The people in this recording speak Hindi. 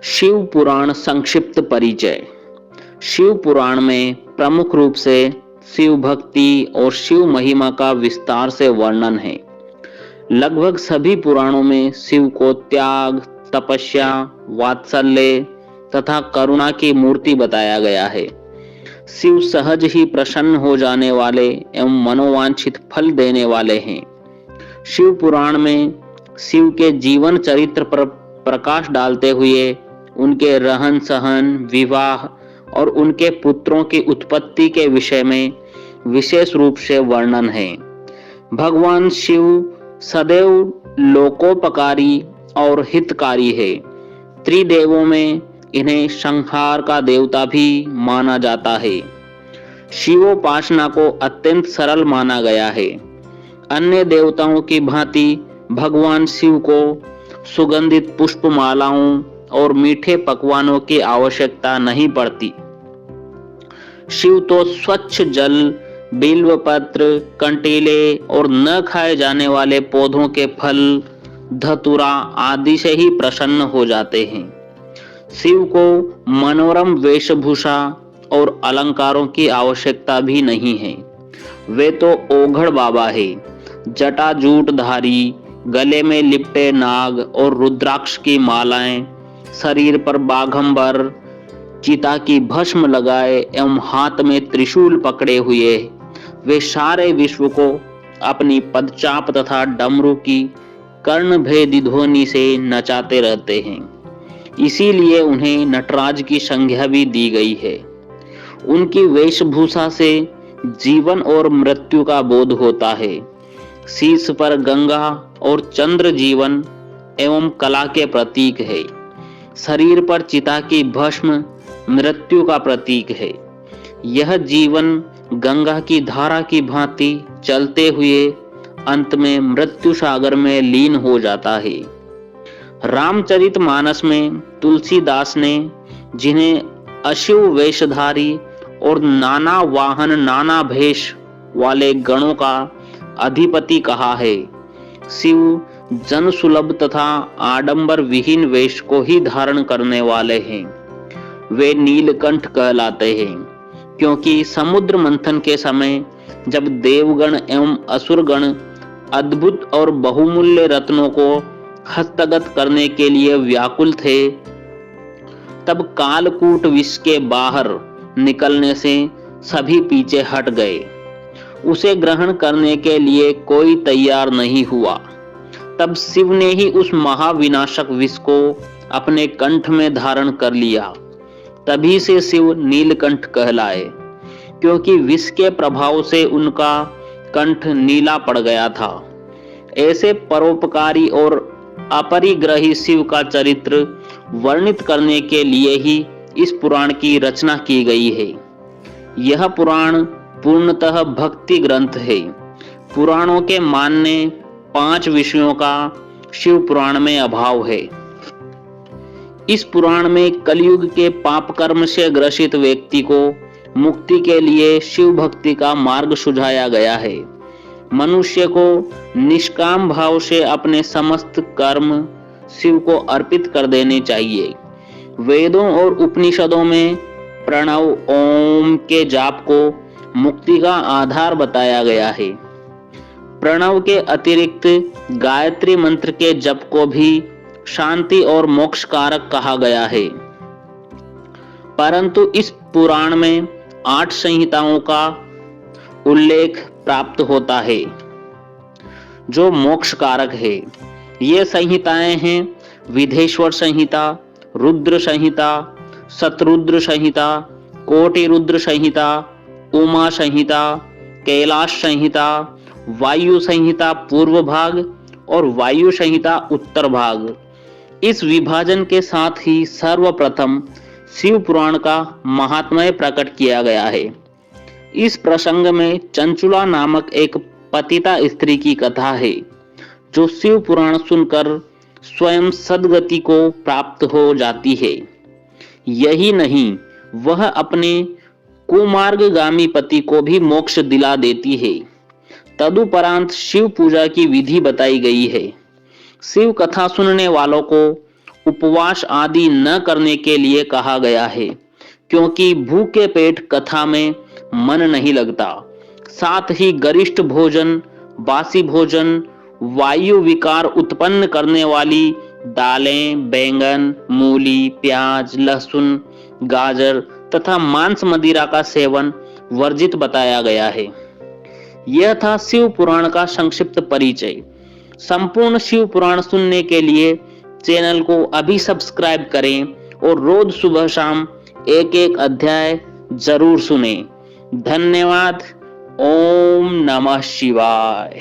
शिव पुराण संक्षिप्त परिचय। शिव पुराण में प्रमुख रूप से शिव भक्ति और शिव महिमा का विस्तार से वर्णन है। लगभग सभी पुराणों में शिव को त्याग, तपस्या, वात्सल्य तथा करुणा की मूर्ति बताया गया है। शिव सहज ही प्रसन्न हो जाने वाले एवं मनोवांछित फल देने वाले हैं। शिव पुराण में शिव के जीवन चरित्र पर प्रकाश डालते हुए उनके रहन सहन, विवाह और उनके पुत्रों की उत्पत्ति के विषय में विशेष रूप से वर्णन है। भगवान शिव सदैव लोकोपकारी और हितकारी है। त्रिदेवों में इन्हें संहार का देवता भी माना जाता है। शिवोपासना को अत्यंत सरल माना गया है। अन्य देवताओं की भांति भगवान शिव को सुगंधित पुष्पमालाओं और मीठे पकवानों की आवश्यकता नहीं पड़ती। शिव तो स्वच्छ जल, बिल्व पत्र, कंटीले और न खाए जाने वाले पौधों के फल, धतूरा आदि से ही प्रसन्न हो जाते हैं। शिव को मनोरम वेशभूषा और अलंकारों की आवश्यकता भी नहीं है। वे तो ओघड़ बाबा है। जटाजूटधारी, गले में लिपटे नाग और रुद्राक्ष की मालाएं, शरीर पर बाघंबर, चिता की भस्म लगाए एवं हाथ में त्रिशूल पकड़े हुए वे सारे विश्व को अपनी पदचाप तथा डमरू की कर्णभेदी ध्वनि से नचाते रहते हैं। इसीलिए उन्हें नटराज की संज्ञा भी दी गई है। उनकी वेशभूषा से जीवन और मृत्यु का बोध होता है। शीश पर गंगा और चंद्र जीवन एवं कला के प्रतीक है। शरीर पर चिता की भस्म मृत्यु का प्रतीक है। यह जीवन गंगा की धारा की भांति चलते हुए अंत में मृत्यु सागर में लीन हो जाता है। रामचरितमानस में तुलसीदास ने जिन्हें अशिव वेशधारी और नाना वाहन नाना भेष वाले गणों का अधिपति कहा है, शिव जन सुलभ तथा आडंबर विहीन वेश को ही धारण करने वाले हैं। वे नीलकंठ कहलाते हैं, क्योंकि समुद्र मंथन के समय जब देवगण एवं असुरगण अद्भुत और बहुमूल्य रत्नों को हस्तगत करने के लिए व्याकुल थे, तब कालकूट विष के बाहर निकलने से सभी पीछे हट गए। उसे ग्रहण करने के लिए कोई तैयार नहीं हुआ। तब शिव ने ही उस महाविनाशक विष को अपने कंठ में धारण कर लिया। तभी से शिव नीलकंठ कहलाए, क्योंकि विष के प्रभाव से उनका कंठ नीला पड़ गया था। ऐसे परोपकारी और अपरिग्रही शिव का चरित्र वर्णित करने के लिए ही इस पुराण की रचना की गई है। यह पुराण पूर्णतः भक्ति ग्रंथ है। पुराणों के मान्य 5 विषयों का शिव पुराण में अभाव है। इस पुराण में कलयुग के पाप कर्म से ग्रसित व्यक्ति को मुक्ति के लिए शिव भक्ति का मार्ग सुझाया गया है। मनुष्य को निष्काम भाव से अपने समस्त कर्म शिव को अर्पित कर देने चाहिए। वेदों और उपनिषदों में प्रणव ओम के जाप को मुक्ति का आधार बताया गया है। प्रणव के अतिरिक्त गायत्री मंत्र के जप को भी शांति और मोक्ष कारक कहा गया है। परंतु इस पुराण में 8 संहिताओं का उल्लेख प्राप्त होता है जो मोक्ष कारक है। ये संहिताएं हैं विधेश्वर संहिता, रुद्र संहिता, शतरुद्र संहिता, कोटि रुद्र संहिता, उमा संहिता, कैलाश संहिता, वायु संहिता पूर्व भाग और वायु संहिता उत्तर भाग। इस विभाजन के साथ ही सर्वप्रथम शिव पुराण का महात्म्य प्रकट किया गया है। इस प्रसंग में चंचुला नामक एक पतिता स्त्री की कथा है, जो शिव पुराण सुनकर स्वयं सद्गति को प्राप्त हो जाती है। यही नहीं, वह अपने कुमार्गगामी पति को भी मोक्ष दिला देती है। तदुपरांत शिव पूजा की विधि बताई गई है। शिव कथा सुनने वालों को उपवास आदि न करने के लिए कहा गया है, क्योंकि भूखे पेट कथा में मन नहीं लगता। साथ ही गरिष्ठ भोजन, बासी भोजन, वायु विकार उत्पन्न करने वाली दालें, बैंगन, मूली, प्याज, लहसुन, गाजर तथा मांस मदिरा का सेवन वर्जित बताया गया है। यह था शिव पुराण का संक्षिप्त परिचय। संपूर्ण शिव पुराण सुनने के लिए चैनल को अभी सब्सक्राइब करें और रोज सुबह शाम एक एक अध्याय जरूर सुनें। धन्यवाद। ओम नमः शिवाय।